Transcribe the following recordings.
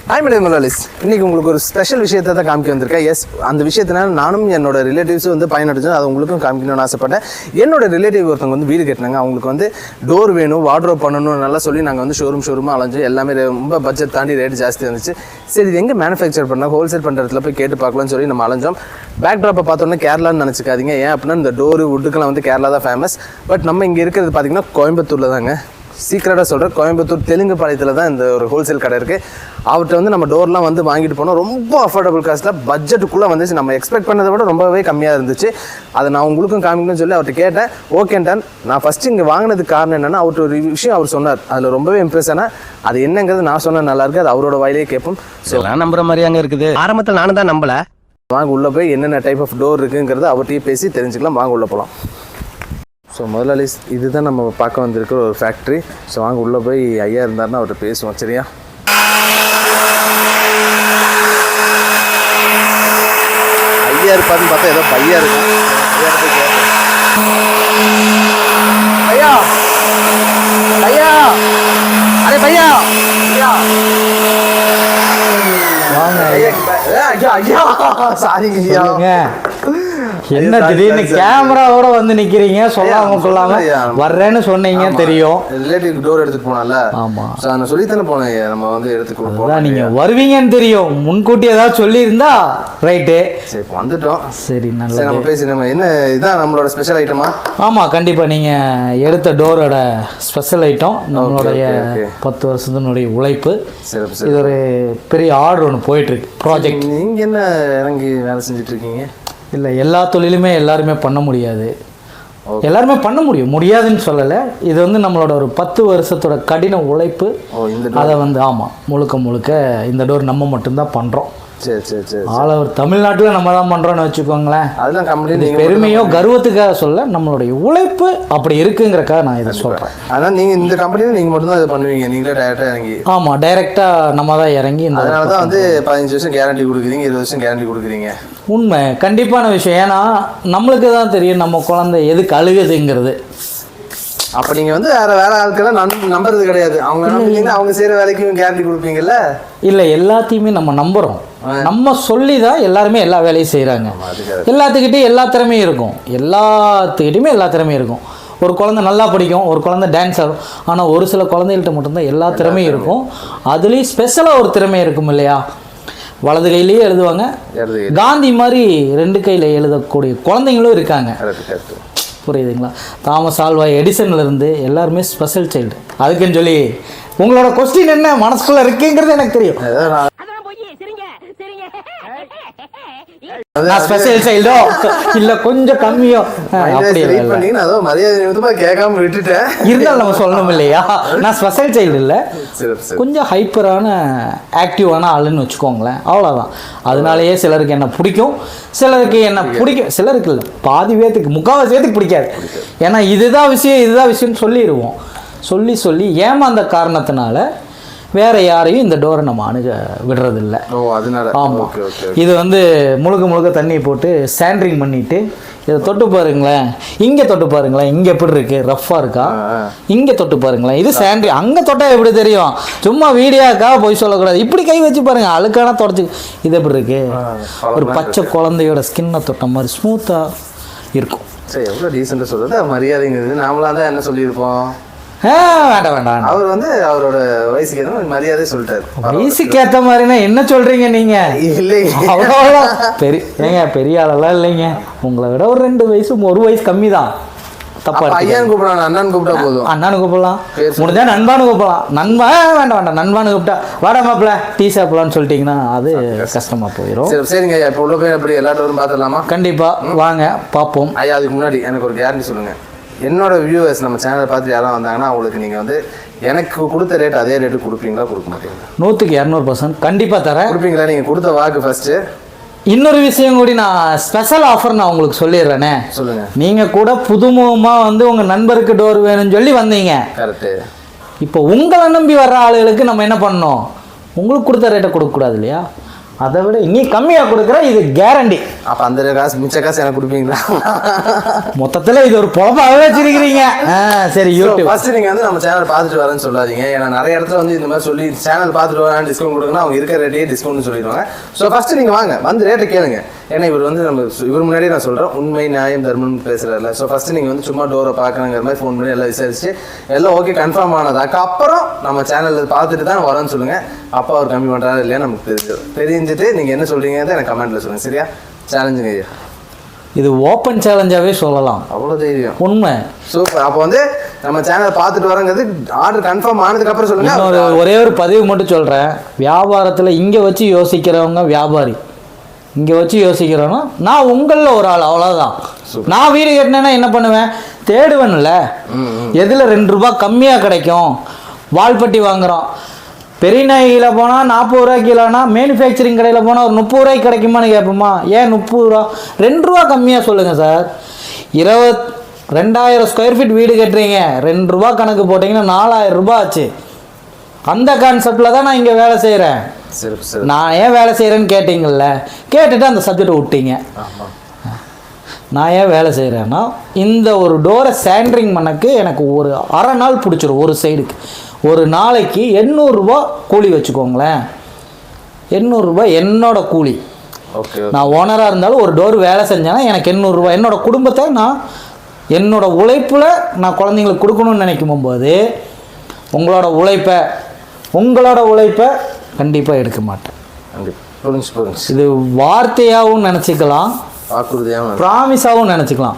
Hi madam மலாலிஸ், இன்றைக்கி உங்களுக்கு ஒரு ஸ்பெஷல் விஷயத்தை தான் காமிக்க வந்திருக்கேன். எஸ், அந்த விஷயத்தினால நானும் என்னோட ரிலேட்டிவ்ஸும் வந்து பயனடைஞ்சோம். அது உங்களுக்கும் காமிக்கணும்னு ஆசைப்பட்டேன். என்னோட ரிலேட்டிவ் ஒருத்தவங்க வந்து வீடு கட்டினாங்க. அவங்களுக்கு வந்து டோர் வேணும், வார்ட்ரோப் பண்ணணும்னு நல்லா சொல்லி நாங்கள் வந்து ஷோரூமாக அலைஞ்சோம். எல்லாமே ரொம்ப பட்ஜெட் தாண்டி ரேட் ஜாஸ்தி இருந்துச்சு. சரி, இது எங்கே மேனுஃபேக்சர் பண்ணால் ஹோல்சேல் பண்ணுற இடத்துல போய் கேட்டு பார்க்கலாம்னு சொல்லி நம்ம அலைஞ்சோம். பேக் ட்ராப்பை பார்த்தோன்னா கேரளான்னு நினச்சிக்காதீங்க. ஏன் அப்படின்னா இந்த டோரு வுட்டுக்கெல்லாம் வந்து கேரளா தான் ஃபேமஸ். பட் நம்ம இங்கே இருக்கிறது பார்த்திங்கன்னா கோயம்புத்தூரில் தாங்க. சீக்கிரட்டாக சொல்கிறேன், கோயம்புத்தூர் தெலுங்கு பாளையத்தில் தான் இந்த ஒரு ஹோல்சேல் கடை இருக்குது. அவர்கிட்ட வந்து நம்ம டோர்லாம் வந்து வாங்கிட்டு போனோம். ரொம்ப அஃபோர்டபுள் காஸ்ட்டில் பட்ஜெட்டுக்குள்ளே வந்துச்சு. நம்ம எக்ஸ்பெக்ட் பண்ணதை விட ரொம்பவே கம்மியாக இருந்துச்சு. அதை நான் உங்களுக்கும் காமிக்கணும்னு சொல்லி அவர்கிட்ட கேட்டேன். ஓகேன்டான். நான் ஃபஸ்ட்டு இங்கே வாங்கினதுக்கு காரணம் என்னென்னா, அவர்கிட்ட ஒரு விஷயம் அவர் சொன்னார். அதில் ரொம்பவே இம்ப்ரெஸ் ஆனால் அது என்னங்கிறது நான் சொன்னால் நல்லாயிருக்கு. அது அவரோட வாயிலே கேட்போம். ஸோ நான் நம்புற மாதிரி அங்கே இருக்குது. ஆரம்பத்தில் நானும் தான் நம்பலை. வாங்க உள்ளே போய் என்னென்ன டைப் ஆஃப் டோர் இருக்குங்கிறத அவர்கிட்டயே பேசி தெரிஞ்சுக்கலாம். வாங்க உள்ளே போகலாம். ஸோ முதலாளி, இதுதான் நம்ம பார்க்க வந்திருக்கிற ஒரு ஃபேக்ட்ரி. ஸோ வாங்க உள்ளே போய் ஐயா இருந்தாருன்னா அவர்கிட்ட பேசுவோம். சரியா? ஐயா இருப்பாருன்னு பார்த்தா ஏதோ பையா இருக்கு. ஐயா, ஐயா, அரே பையா, வாங்க ஐயா, சாரிங்க ஐயா. என்ன திடீர்னு கேமராவோட வந்து நிக்கிறீங்க? சொல்லாம கொள்ளாம வர்றேன்னு சொன்னீங்க. தெரியும், ரிலேட்டிவ் டோர் எடுத்துட்டு போனால. ஆமா, நான் சொல்லித்தானே போனேன். நம்ம வந்து எடுத்துட்டு போனோம். நீங்க வருவீங்கன்னு தெரியும். முன்கூட்டி ஏதாவது சொல்லி இருந்தா ரைட்டு. சரி, வந்துட்டோம். சரி, நல்லா நம்ம பேசி நம்ம என்ன இதான் நம்மளோட ஸ்பெஷல் ஐட்டமா? ஆமா, கண்டிப்பா. நீங்க எடுத்த டோரோட ஸ்பெஷல் ஐட்டம். நம்மளுடைய 10 வருஷத்தினுடைய உழைப்பு. இது ஒரு பெரிய ஆர்டர் ஒன்று போயிட்டு இருக்கு, ப்ராஜெக்ட். நீங்க என்ன இறங்கி வேலை செஞ்சுட்டு இருக்கீங்க? இல்லை, எல்லா தொழிலுமே எல்லாருமே பண்ண முடியாது. எல்லாருமே பண்ண முடியாதுன்னு சொல்லலை. இது வந்து நம்மளோட ஒரு 10 வருஷத்தோட கடின உழைப்பு. அதை வந்து ஆமாம், முழுக்க இந்த டோர் நம்ம மட்டும்தான் பண்ணுறோம். சரி சரி சரி. ஆல் ஓவர் தமிழ்நாட்டில் நம்ம தான் பண்ணுறோன்னு வச்சுக்கோங்களேன். அதெல்லாம் கம்பெனி பெருமையோ கர்வத்துக்காக சொல்ல, நம்மளுடைய உழைப்பு அப்படி இருக்குங்கிறக்காக நான் இதை சொல்கிறேன். ஆனால் நீங்கள் இந்த கம்பெனியில் நீங்கள் மட்டும்தான் அதை பண்ணுவீங்க. நீங்களே டைரெக்டாக இறங்கி? ஆமாம், டைரெக்டாக நம்ம தான் இறங்கி. அதனால தான் வந்து 15 வருஷம் கேரண்டி கொடுக்குறீங்க, 20 வருஷம் கேரண்டி கொடுக்குறீங்க. உண்மை, கண்டிப்பான விஷயம். ஏன்னா நம்மளுக்கு தான் தெரியும் நம்ம குழந்தை எதுக்கு அழுகுதுங்கிறது. அப்போ நீங்கள் வந்து வேற ஆட்களை நம்புறது கிடையாது. அவங்க செய்கிற வேலைக்கும் கேரண்டி கொடுப்பீங்கல்ல? இல்லை, எல்லாத்தையுமே நம்ம நம்புகிறோம். நம்ம சொல்லி தான் எல்லாருமே எல்லா வேலையும் செய்கிறாங்க. எல்லாத்துக்கிட்டையும் எல்லா திறமையும் இருக்கும். எல்லாத்துக்கிட்டையுமே எல்லா திறமையும் இருக்கும். ஒரு குழந்தை நல்லா படிக்கும், ஒரு குழந்தை டான்ஸ் ஆடும். ஆனால் ஒரு சில குழந்தைகள்கிட்ட மட்டும்தான் எல்லா திறமையும் இருக்கும். அதுலேயும் ஸ்பெஷலாக ஒரு திறமை இருக்கும் இல்லையா? வலது கையிலேயே எழுதுவாங்க. காந்தி மாதிரி 2 கையில் எழுதக்கூடிய குழந்தைங்களும் இருக்காங்க. புரியுதுங்களா? தாமஸ் ஆல்வா எடிசன்லேருந்து எல்லாருமே ஸ்பெஷல் சைல்டு. அதுக்குன்னு சொல்லி உங்களோட கொஸ்டின் என்ன மனசுக்குள்ள இருக்குங்கிறது எனக்கு தெரியும். நான் ஸ்பெஷல் சைல்டோ இல்லை கொஞ்சம் கம்மியோ அப்படி கேட்காம விட்டுட்டேன். இருந்தாலும் நம்ம சொல்லணும் இல்லையா? நான் ஸ்பெஷல் சைல்டு இல்லை, கொஞ்சம் ஹைப்பரான ஆக்டிவான ஆளுன்னு வச்சுக்கோங்களேன். அவ்வளோதான். அதனாலேயே சிலருக்கு என்ன பிடிக்கும், சிலருக்கு என்ன பிடிக்கும், சிலருக்கு இல்லை, பாதி பேத்துக்கு முக்கால்வாசி பேத்துக்கு பிடிக்காது. ஏன்னா இதுதான் விஷயம்னு சொல்லிடுவோம். சொல்லி ஏமாந்த காரணத்தினால வேற யாரையும் இந்த டோரை நம்ம அணுக விடுறதில்லை. ஆமாம், இது வந்து முழுக்க தண்ணி போட்டு சாண்ட்ரிங் பண்ணிட்டு இதை தொட்டு பாருங்களேன், இங்கே தொட்டு பாருங்களேன், இங்கே எப்படி இருக்கு, ரஃப்பாக இருக்கா, இங்கே தொட்டு பாருங்களேன். இது சாண்ட்ரிங். அங்கே தொட்டால் எப்படி தெரியும்? சும்மா வீடியோக்காக போய் சொல்லக்கூடாது. இப்படி கை வச்சு பாருங்க, அழுக்கான தொடச்சி. இது எப்படி இருக்கு? ஒரு பச்சை குழந்தையோட ஸ்கின்னை தொட்ட மாதிரி ஸ்மூத்தாக இருக்கும். சரி, எவ்வளோ டீசெண்டாக சொல்கிறது மரியாதைங்கிறது. நாமளாக தான் என்ன சொல்லியிருப்போம்? வேண்டாம். அவர் வந்து அவரோட வயசுக்கு ஏற்ற மாதிரி மரியாதை சொல்லிட்டாரு. வயசுக்கு ஏற்ற மாதிரினா என்ன சொல்றீங்க நீங்க? இல்லைங்க, பெரிய ஆளெல்லாம் இல்லைங்க. உங்களை விட ஒரு 2 வயசு 1 வயசு கம்மி தான். தப்பா ஐயான்னு கூப்பிடலாம், அண்ணான்னு கூப்பிட்டா போதும். அண்ணான்னு கூப்பிடலாம், முடிஞ்சா நண்பானு கூப்பிடலாம். வேண்டாம், நண்பானு கூப்பிட்டா வாடா மாப்பிள்ள டீ சாப்பிடலான்னு சொல்லிட்டீங்கன்னா அது கஷ்டமா போயிடும். சரிங்க ஐயா, இப்போ உள்ள போய் அப்படி எல்லாரும் பார்த்துடலாமா? கண்டிப்பா வாங்க பார்ப்போம். ஐயா, அதுக்கு முன்னாடி எனக்கு ஒரு கேரண்டி சொல்லுங்க. என்னோட வியூவர்ஸ் நம்ம சேனலை பார்த்து யாராவது வந்தாங்கன்னா அவங்களுக்கு நீங்கள் வந்து எனக்கு கொடுத்த ரேட் அதே ரேட்டு கொடுப்பீங்களா, கொடுக்க மாட்டீங்களா? 100க்கு 200% கண்டிப்பாக தரேன். கொடுப்பீங்களா? நீங்கள் கொடுத்த வாக்கு ஃபஸ்ட்டு. இன்னொரு விஷயம் கூட நான் ஸ்பெஷல் ஆஃபர் நான் உங்களுக்கு சொல்லிடுறேனே. சொல்லுங்கள். நீங்கள் கூட புதுமுகமாக வந்து உங்கள் நண்பருக்கு டோர் வேணும்னு சொல்லி வந்தீங்க. கரெக்டு. இப்போ உங்களை நம்பி வர்ற ஆளுகளுக்கு நம்ம என்ன பண்ணணும்? உங்களுக்கு கொடுத்த ரேட்டை கொடுக்கக்கூடாது இல்லையா? அதை விட இன்னி கம்மியாக கொடுக்குற இது கேரண்டி. அப்போ அந்த காசு மிச்ச காசு எனக்கு கொடுப்பீங்களா? மொத்தத்தில் இது ஒரு பொழப்பாகவே வச்சிருக்கிறீங்க. சரி, யூடியூப் ஃபர்ஸ்ட் நீங்கள் வந்து நம்ம சேனல் பார்த்துட்டு வரேன்னு சொல்லாதீங்க. ஏன்னா நிறைய இடத்துல வந்து இந்த மாதிரி சொல்லி சேனல் பார்த்துட்டு வரேன் டிஸ்கவுண்ட் கொடுக்குன்னா அவங்க இருக்கிற ரேட்டே டிஸ்கவுண்ட் சொல்லிடுவாங்க. ஸோ ஃபர்ஸ்ட் நீங்கள் வாங்க, வந்து ரேட்டை கேளுங்க. ஏன்னா இவர் வந்து நம்ம இவர் முன்னாடியே நான் சொல்கிறேன், உண்மை நியாயம் தர்மம் பேசுகிறாருல. ஸோ ஃபஸ்ட்டு நீங்கள் வந்து சும்மா டோரை பார்க்கணுங்கிற மாதிரி ஃபோன் பண்ணி எல்லாம் விசாரிச்சு எல்லாம் ஓகே கன்ஃபார்ம் ஆனதாக்க அப்புறம் நம்ம சேனலில் பார்த்துட்டு தான் வரோன்னு சொல்லுங்கள். அப்போ அவர் கம்மி பண்ணுறாரு இல்லையா நமக்கு தெரிஞ்சுட்டு நீங்கள் என்ன சொல்கிறீங்கன்னு எனக்கு கமெண்ட்டில் சொல்லுங்கள். சரியா? சேலஞ்சுங்க ஐயா. இது ஓப்பன் சேலஞ்சாகவே சொல்லலாம். அவ்வளோ தைரியம். உண்மை. சூப்பர். அப்போ வந்து நம்ம சேனல் பார்த்துட்டு வரோங்கிறது ஆர்டர் கன்ஃபார்ம் ஆனதுக்கப்புறம் சொல்லுங்கள். ஒரே ஒரு பதிவு மட்டும் சொல்கிறேன். வியாபாரத்தில் இங்கே வச்சு யோசிக்கிறவங்க வியாபாரி, இங்கே வச்சு யோசிக்கிறோன்னா நான் உங்களில் ஒரு ஆள், அவ்வளோதான். நான் வீடு கட்டினேன்னா என்ன பண்ணுவேன்? தேடுவேன்ல எதில் 2 ரூபா கம்மியாக கிடைக்கும். வால்பட்டி வாங்குகிறோம், பெரிய நாய்கில் போனால் 40 ரூபா கிலோனா மேனுஃபேக்சரிங் கடையில் போனால் ஒரு 30 ரூபாய்க்கு கிடைக்குமான்னு கேட்போமா? ஏன் 30 ரூபா? 2 ரூபா கம்மியாக சொல்லுங்கள் சார். 22,000 ஸ்கொயர் ஃபீட் வீடு கட்டுறீங்க, 2 ரூபா கணக்கு போட்டிங்கன்னா 4,000 ரூபா ஆச்சு. அந்த கான்செப்டில் தான் நான் இங்கே வேலை செய்கிறேன். நான் ஏன் வேலை செய்கிறேன்னு கேட்டிங்கல்ல, கேட்டுட்டு அந்த சப்ஜெக்டை விட்டீங்க. நான் ஏன் வேலை செய்கிறேன்னா இந்த ஒரு டோரை சாண்ட்ரிங் பண்ணக்கு எனக்கு ஒரு அரை நாள் பிடிச்சிரும். ஒரு சைடுக்கு ஒரு நாளைக்கு 800 ரூபா கூலி வச்சுக்கோங்களேன். 800 ரூபா என்னோட கூலி. நான் ஓனராக இருந்தாலும் ஒரு டோர் வேலை செஞ்சேன்னா எனக்கு 800 ரூபா. என்னோட குடும்பத்தை நான் என்னோட உழைப்பில் நான் குழந்தைங்களுக்கு கொடுக்கணும்னு நினைக்கும் போது உங்களோட உழைப்பை கண்டிப்பாக எடுக்க மாட்டேன். இது வார்த்தையாகவும் நினச்சிக்கலாம், ப்ராமிஸாகவும் நினச்சிக்கலாம்.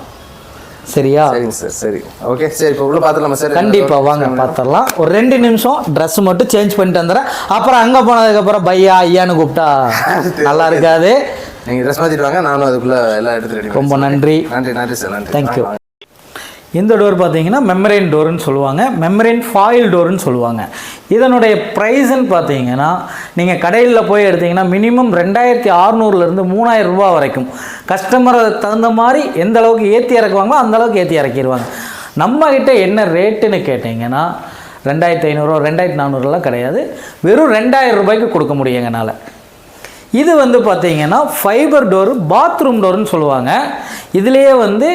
சரியா? சரிங்க சார். சரி, ஓகே. சரி, இப்போ உள்ள பார்த்துடலாமா சார்? கண்டிப்பாக வாங்க பார்த்துடலாம். ஒரு 2 நிமிஷம் ட்ரெஸ் மட்டும் சேஞ்ச் பண்ணிட்டு வந்துடுறேன். அப்புறம் அங்கே போனதுக்கப்புறம் பையா ஐயான்னு கூப்பிட்டா நல்லா இருக்காது. நீங்கள் ட்ரெஸ் மாற்றிட்டு வாங்க, நானும் அதுக்குள்ளே எல்லாம் எடுத்துகிட்டு. ரொம்ப நன்றி. நன்றி சார். நன்றி. தேங்க்யூ. இந்த டோர் பார்த்தீங்கன்னா மெம்பரேன் டோருன்னு சொல்லுவாங்க, மெம்பரேன் ஃபாயில் டோருன்னு சொல்லுவாங்க. இதனுடைய ப்ரைஸுன்னு பார்த்தீங்கன்னா நீங்கள் கடையில் போய் எடுத்திங்கன்னா மினிமம் 2,600லேருந்து 3,000 ரூபா வரைக்கும். கஸ்டமரை தகுந்த மாதிரி எந்த அளவுக்கு ஏற்றி இறக்குவாங்களோ அந்த அளவுக்கு ஏற்றி இறக்கிடுவாங்க. நம்மக்கிட்ட என்ன ரேட்டுன்னு கேட்டிங்கன்னா 2,500 2,400லாம் கிடையாது, வெறும் 2,000 ரூபாய்க்கு கொடுக்க முடியும் எங்களால். இது வந்து பார்த்தீங்கன்னா ஃபைபர் டோரு, பாத்ரூம் டோருன்னு சொல்லுவாங்க. இதுலேயே வந்து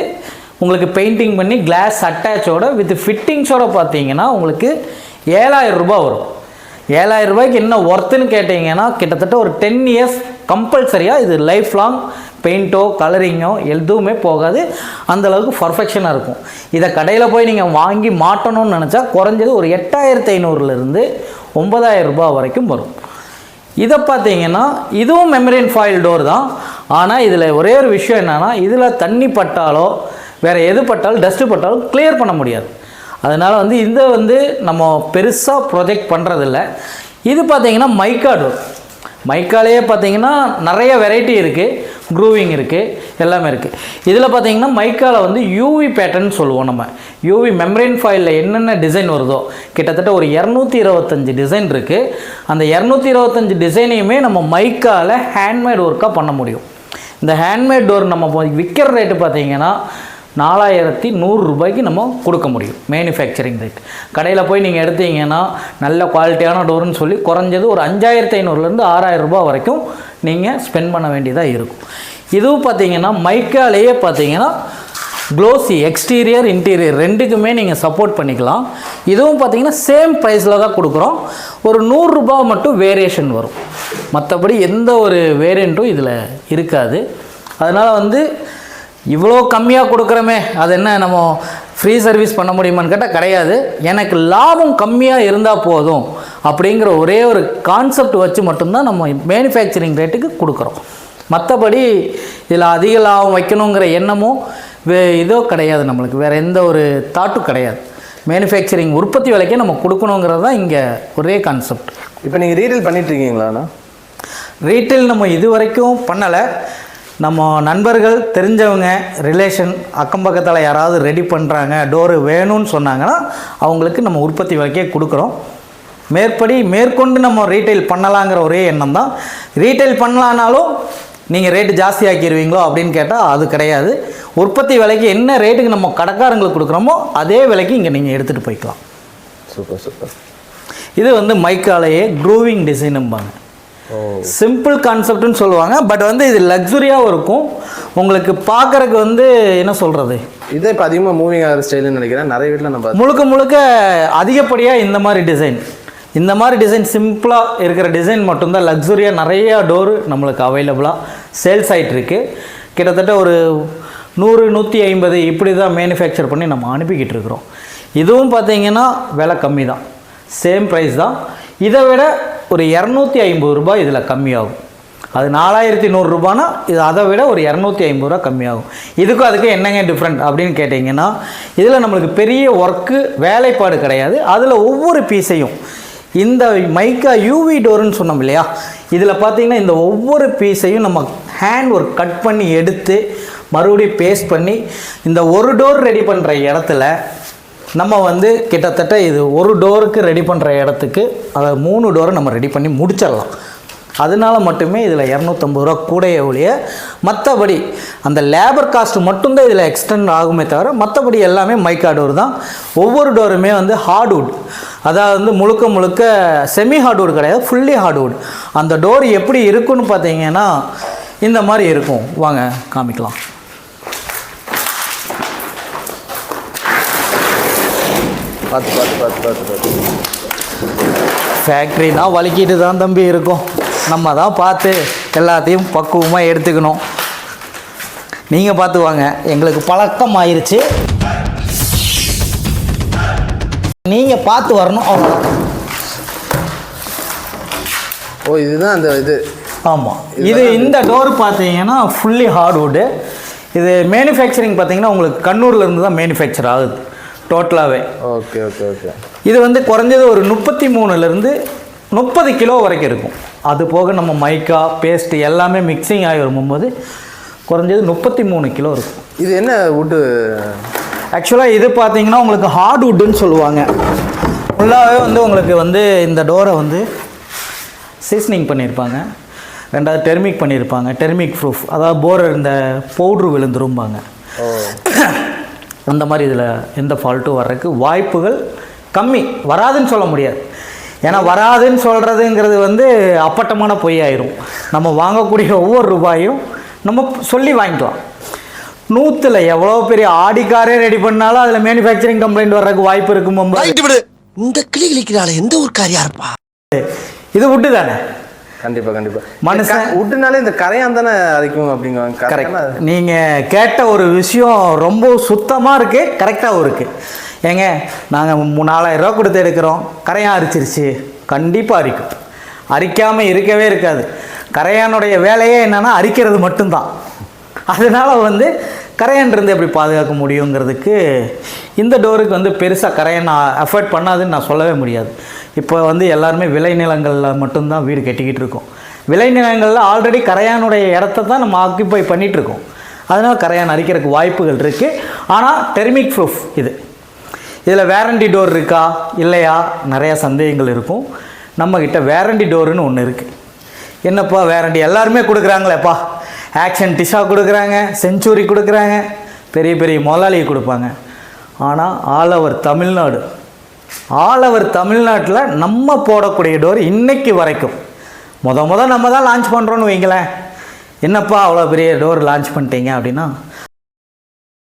உங்களுக்கு பெயிண்டிங் பண்ணி கிளாஸ் அட்டாச்சோட வித் ஃபிட்டிங்ஸோடு பார்த்தீங்கன்னா உங்களுக்கு 7,000 ரூபா வரும். 7,000 ரூபாய்க்கு என்ன ஒர்த்துன்னு கேட்டிங்கன்னா கிட்டத்தட்ட ஒரு 10 இயர்ஸ் கம்பல்சரியாக இது லைஃப் லாங் பெயிண்ட்டோ கலரிங்கோ எதுவுமே போகாது. அந்தளவுக்கு பர்ஃபெக்ஷனாக இருக்கும். இதை கடையில் போய் நீங்கள் வாங்கி மாட்டணும்னு நினச்சா குறைஞ்சது ஒரு 8,500லேருந்து 9,000 ரூபா வரைக்கும் வரும். இதை பார்த்தீங்கன்னா இதுவும் மெம்பரேன் ஃபாயில் டோர் தான். ஆனால் இதில் ஒரே ஒரு விஷயம் என்னென்னா இதில் தண்ணி பட்டாலோ வேறு எது பட்டாலும் டஸ்ட்டு பட்டாலும் கிளியர் பண்ண முடியாது. அதனால் வந்து இதை வந்து நம்ம பெருசாக ப்ரொஜெக்ட் பண்ணுறதில்ல. இது பார்த்திங்கன்னா மைக்கா டோர். மைக்காலேயே பார்த்திங்கன்னா நிறைய வெரைட்டி இருக்குது, க்ரூவிங் இருக்குது, எல்லாமே இருக்குது. இதில் பார்த்திங்கன்னா மைக்காவில் வந்து யூவி பேட்டர்ன் சொல்லுவோம். நம்ம யூவி மெம்பரேன் ஃபாயிலில் என்னென்ன டிசைன் வருதோ கிட்டத்தட்ட ஒரு 225 டிசைன் இருக்குது. அந்த 225 டிசைனையுமே நம்ம மைக்காவில் ஹேண்ட்மேட் ஒர்க்காக பண்ண முடியும். இந்த ஹேண்ட்மேட் டோர் நம்ம விற்கிற ரேட்டு பார்த்திங்கன்னா 4,100 ரூபாய்க்கு நம்ம கொடுக்க முடியும் மேனுஃபேக்சரிங் ரேட். கடையில் போய் நீங்கள் எடுத்தீங்கன்னா நல்ல குவாலிட்டியான டோருன்னு சொல்லி குறைஞ்சது ஒரு 5,500லேருந்து 6,000 ரூபா வரைக்கும் நீங்கள் ஸ்பெண்ட் பண்ண வேண்டியதாக இருக்கும். இதுவும் பார்த்தீங்கன்னா மைக்காலேயே பார்த்தீங்கன்னா க்ளோசி எக்ஸ்டீரியர் இன்டீரியர் ரெண்டுக்குமே நீங்கள் சப்போர்ட் பண்ணிக்கலாம். இதுவும் பார்த்தீங்கன்னா சேம் ப்ரைஸில் தான் கொடுக்குறோம். ஒரு 100 ரூபா மட்டும் வேரியேஷன் வரும், மற்றபடி எந்த ஒரு வேரியண்ட்டும் இதில் இருக்காது. அதனால் வந்து இவ்வளோ கம்மியாக கொடுக்குறோமே அது என்ன நம்ம ஃப்ரீ சர்வீஸ் பண்ண முடியுமான்னு கேட்டால் கிடையாது. எனக்கு லாபம் கம்மியாக இருந்தால் போதும் அப்படிங்கிற ஒரே ஒரு கான்செப்ட் வச்சு மட்டும்தான் நம்ம மேனுஃபேக்சரிங் ரேட்டுக்கு கொடுக்குறோம். மற்றபடி இதில் அதிக லாபம் வைக்கணுங்கிற எண்ணமும் இதோ கிடையாது. நம்மளுக்கு வேறு எந்த ஒரு தாட்டும் கிடையாது. மேனுஃபேக்சரிங் உற்பத்தி விலைக்கே நம்ம கொடுக்கணுங்கிறது தான் இங்கே ஒரே கான்செப்ட். இப்போ நீங்கள் ரீட்டைல் பண்ணிகிட்ருக்கீங்களாண்ணா? ரீட்டைல் நம்ம இது வரைக்கும் பண்ணலை. நம்ம நண்பர்கள் தெரிஞ்சவங்க ரிலேஷன் அக்கம் பக்கத்தில் யாராவது ரெடி பண்ணுறாங்க டோரு வேணும்னு சொன்னாங்கன்னா அவங்களுக்கு நம்ம உற்பத்தி விலைக்கே கொடுக்குறோம். மேற்கொண்டு நம்ம ரீட்டைல் பண்ணலாங்கிற ஒரே எண்ணம் தான். ரீட்டைல் பண்ணலான்னாலும் நீங்கள் ரேட்டு ஜாஸ்தி ஆக்கிடுவீங்களோ அப்படின்னு கேட்டால் அது கிடையாது. உற்பத்தி விலைக்கு என்ன ரேட்டுக்கு நம்ம கடைக்காரங்களுக்கு கொடுக்குறோமோ அதே விலைக்கு இங்கே நீங்கள் எடுத்துகிட்டு போய்க்கலாம். சூப்பர். இது வந்து மைக்காலேயே க்ரூவிங் டிசைனும்பாங்க. சிம்பிள் கான்செப்ட்னு சொல்லுவாங்க. பட் வந்து இது லக்ஸுரியாகவும் இருக்கும். உங்களுக்கு பார்க்கறதுக்கு வந்து என்ன சொல்கிறது, இதே இப்போ அதிகமாக மூவிங் ஆகிற ஸ்டைலுன்னு நினைக்கிறேன். நிறைய வீட்டில் நம்ம முழுக்க முழுக்க அதிகப்படியாக இந்த மாதிரி டிசைன் சிம்பிளாக இருக்கிற டிசைன் மட்டும்தான் லக்ஸுரியாக நிறையா டோரு நம்மளுக்கு அவைலபிளாக சேல்ஸ் ஆகிட்டுருக்கு. கிட்டத்தட்ட ஒரு 100-150 இப்படி தான் மேனுஃபேக்சர் பண்ணி நம்ம அனுப்பிக்கிட்டு இருக்கிறோம். இதுவும் பார்த்தீங்கன்னா விலை கம்மி தான், சேம் ப்ரைஸ் தான். இதை விட ஒரு 250 ரூபாய் இதில் கம்மியாகும். அது 4100 ரூபானா இது அதை விட ஒரு 250 ரூபா கம்மியாகும். இதுக்கும் அதுக்கு என்னங்க டிஃப்ரெண்ட் அப்படின்னு கேட்டிங்கன்னா, இதில் நம்மளுக்கு பெரிய ஒர்க்கு வேலைப்பாடு கிடையாது. அதில் ஒவ்வொரு பீஸையும் இந்த மைக்கா யூவி டோருன்னு சொன்னோம் இல்லையா, இதில் பார்த்தீங்கன்னா இந்த ஒவ்வொரு பீஸையும் நம்ம ஹேண்ட் ஒர்க் கட் பண்ணி எடுத்து மறுபடியும் பேஸ்ட் பண்ணி இந்த ஒரு டோர் ரெடி பண்ணுற இடத்துல நம்ம வந்து கிட்டத்தட்ட இது ஒரு டோருக்கு ரெடி பண்ணுற இடத்துக்கு அதை 3 டோரை நம்ம ரெடி பண்ணி முடிச்சிடலாம். அதனால மட்டுமே இதில் 250 ரூபா கூடையே ஒழிய மற்றபடி அந்த லேபர் காஸ்ட் மட்டும்தான் இதில் எக்ஸ்டெண்ட் ஆகுமே தவிர மற்றபடி எல்லாமே மைக்கா டோர் தான். ஒவ்வொரு டோருமே வந்து ஹார்ட்வுட், அதாவது வந்து முழுக்க முழுக்க செமி ஹார்ட்வுட் கிடையாது, ஃபுல்லி ஹார்ட்வுட். அந்த டோர் எப்படி இருக்குன்னு பார்த்தீங்கன்னா இந்த மாதிரி இருக்கும். வாங்க காமிக்கலாம். பார்த்து ஃபேக்ட்ரினா வலிக்கிட்டு தான் தம்பி இருக்கும். நம்ம தான் பார்த்து எல்லாத்தையும் பக்குவமாக எடுத்துக்கணும். நீங்கள் பார்த்து வாங்க, எங்களுக்கு பழக்கம் ஆயிருச்சு, நீங்கள் பார்த்து வரணும் அவ்வளோதான். இதுதான் அந்த இது. ஆமாம், இது இந்த டோர் பார்த்தீங்கன்னா ஃபுல்லி ஹார்ட்வுட்டு. இது மேனுஃபேக்சரிங் பார்த்தீங்கன்னா உங்களுக்கு கண்ணூர்லேருந்து தான் மேனுஃபேக்சர் ஆகுது டோட்டலாகவே. Okay okay okay. இது வந்து குறைஞ்சது ஒரு 33லேருந்து 30 கிலோ வரைக்கும் இருக்கும். அது போக நம்ம மைக்கா பேஸ்ட்டு எல்லாமே மிக்சிங் ஆகி வரும்போது குறைஞ்சது 33 கிலோ இருக்கும். இது என்ன வுட்டு? ஆக்சுவலாக இது பார்த்தீங்கன்னா உங்களுக்கு ஹார்ட்வுட்டுன்னு சொல்லுவாங்க. ஃபுல்லாகவே வந்து உங்களுக்கு வந்து இந்த டோரை வந்து சீசனிங் பண்ணியிருப்பாங்க, ரெண்டாவது டெர்மிக் பண்ணியிருப்பாங்க, டெர்மிக் ப்ரூஃப், அதாவது போர் இந்த பவுட்ரு விழுந்துரும்பாங்க. அந்த மாதிரி இதில் எந்த ஃபால்ட்டும் வர்றதுக்கு வாய்ப்புகள் கம்மி. வராதுன்னு சொல்ல முடியாது, ஏன்னா வராதுன்னு சொல்கிறதுங்கிறது வந்து அப்பட்டமான பொய்யாயிரும். நம்ம வாங்கக்கூடிய ஒவ்வொரு ரூபாயும் நம்ம சொல்லி வாங்கிக்கலாம். 100ல் எவ்வளோ பெரிய ஆடிக்காரே ரெடி பண்ணாலும் அதில் மேனுஃபேக்சரிங் கம்ப்ளைண்ட் வர்றதுக்கு வாய்ப்பு இருக்கும். இந்த கிளி கிளிக்கிறாள் எந்த ஒரு காரியா இருப்பா. இது வுட்டு தானே? கண்டிப்பாக கண்டிப்பாக. மனுஷன் வுட்டுனாலே இந்த கரையான் தானே அரைக்கும் அப்படிங்க. கரெக்ட். நீங்கள் கேட்ட ஒரு விஷயம் ரொம்ப சுத்தமாக இருக்குது, கரெக்டாகவும் இருக்குது. ஏங்க நாங்கள் 4000 ரூபா கொடுத்து எடுக்கிறோம், கரையான் அரிச்சிருச்சு, கண்டிப்பாக அரிக்கும். அரிக்காமல் இருக்கவே இருக்காது. கரையானுடைய வேலையே என்னென்னா அரிக்கிறது மட்டும்தான். அதனால் வந்து கரையான்றது எப்படி பாதுகாக்க முடியுங்கிறதுக்கு இந்த டோருக்கு வந்து பெருசாக கரையான் அஃபோர்ட் பண்ணாதுன்னு நான் சொல்லவே முடியாது. இப்போ வந்து எல்லாருமே விளைநிலங்களில் மட்டும்தான் வீடு கட்டிக்கிட்டு இருக்கோம். விளைநிலங்களில் ஆல்ரெடி கரையானுடைய இடத்த தான் நம்ம ஆக்குப்பை பண்ணிகிட்ருக்கோம். அதனால் கரையான் அரிக்கிறதுக்கு வாய்ப்புகள் இருக்குது. ஆனால் டெர்மிக் ப்ரூஃப் இதில் வேரண்டி டோர் இருக்கா இல்லையா நிறையா சந்தேகங்கள் இருக்கும். நம்மக்கிட்ட வேரண்டி டோருன்னு ஒன்று இருக்குது. என்னப்பா வேரண்டி எல்லாருமே கொடுக்குறாங்களேப்பா, ஆக்ஷன் டிஷா கொடுக்குறாங்க, செஞ்சுரி கொடுக்குறாங்க, பெரிய பெரிய முதலாளியை கொடுப்பாங்க. ஆனால் ஆல் ஓவர் தமிழ்நாட்டில் நம்ம போடக்கூடிய டோர் இன்றைக்கி வரைக்கும் முத நம்ம தான் லான்ச் பண்ணுறோன்னு வைங்களேன். என்னப்பா அவ்வளோ பெரிய டோர் லான்ச் பண்ணிட்டீங்க அப்படின்னா,